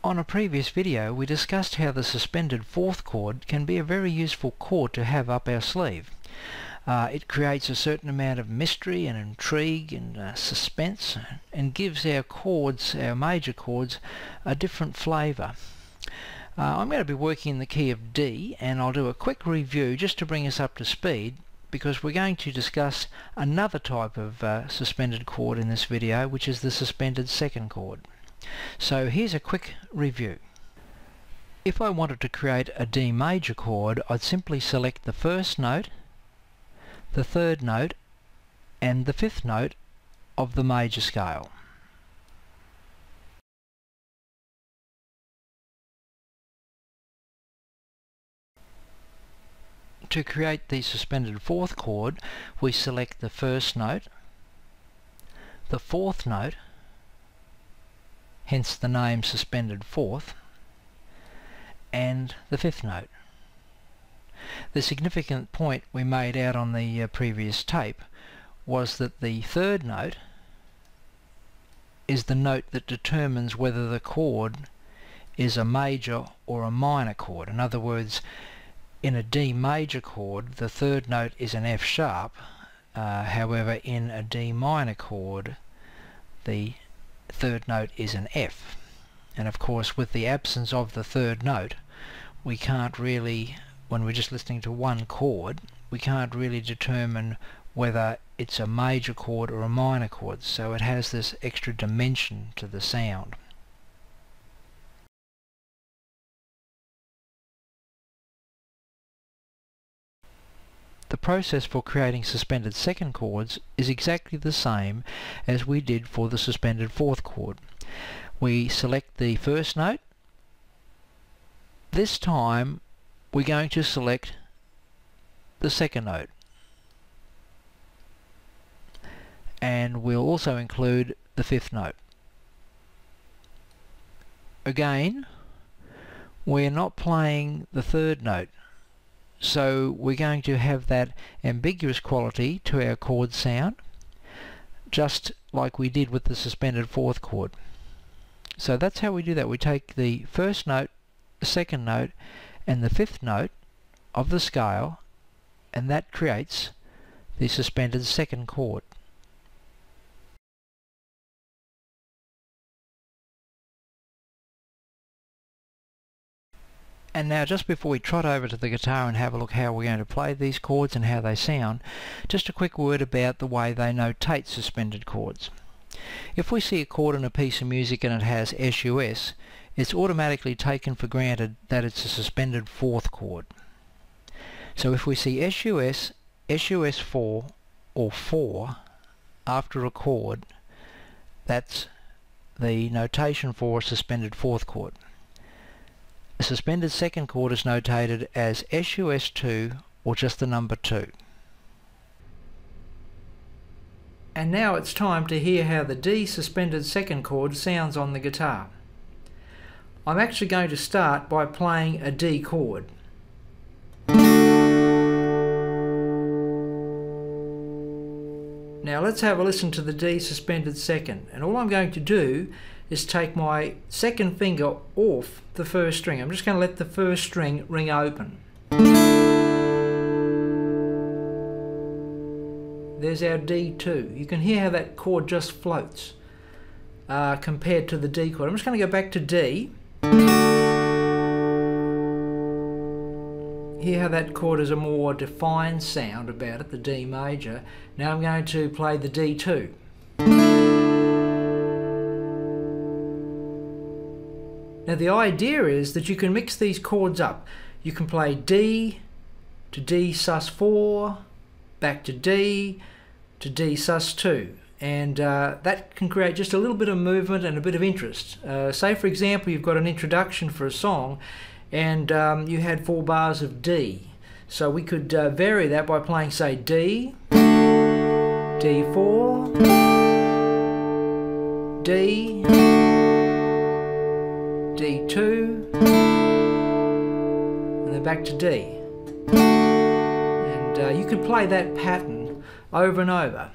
On a previous video we discussed how the suspended fourth chord can be a very useful chord to have up our sleeve. It creates a certain amount of mystery and intrigue and suspense, and gives our chords, our major chords, a different flavour. I'm going to be working in the key of D, and I'll do a quick review just to bring us up to speed, because we're going to discuss another type of suspended chord in this video, which is the suspended second chord. So here's a quick review. If I wanted to create a D major chord, I'd simply select the first note, the third note and the fifth note of the major scale. To create the suspended fourth chord, we select the first note, the fourth note, hence the name suspended fourth, and the fifth note. The significant point we made out on the previous tape was that the third note is the note that determines whether the chord is a major or a minor chord. In other words, in a D major chord the third note is an F sharp, however in a D minor chord the third note is an F. And of course, with the absence of the third note, we can't really, when we're just listening to one chord, we can't really determine whether it's a major chord or a minor chord, so it has this extra dimension to the sound. The process for creating suspended second chords is exactly the same as we did for the suspended fourth chord. We select the first note. This time we're going to select the second note, and we'll also include the fifth note. Again, we're not playing the third note, so we're going to have that ambiguous quality to our chord sound, just like we did with the suspended fourth chord. So that's how we do that. We take the first note, the second note and the fifth note of the scale, and that creates the suspended second chord. And now, just before we trot over to the guitar and have a look how we're going to play these chords and how they sound, just a quick word about the way they notate suspended chords. If we see a chord in a piece of music and it has SUS, it's automatically taken for granted that it's a suspended fourth chord. So if we see SUS, SUS4 or 4 after a chord, that's the notation for a suspended fourth chord. A suspended second chord is notated as SUS2 or just the number 2. And now it's time to hear how the D suspended second chord sounds on the guitar. I'm actually going to start by playing a D chord. Now let's have a listen to the D suspended second, and all I'm going to do is take my second finger off the first string. I'm just going to let the first string ring open. There's our D2. You can hear how that chord just floats compared to the D chord. I'm just going to go back to D. Hear how that chord has a more defined sound about it, the D major. Now I'm going to play the D2. Now the idea is that you can mix these chords up. You can play D to D sus4, back to D sus2, and that can create just a little bit of movement and a bit of interest. Say for example you've got an introduction for a song and you had 4 bars of D. So we could vary that by playing, say, D, D4, D, D2, and then back to D. And you can play that pattern over and over.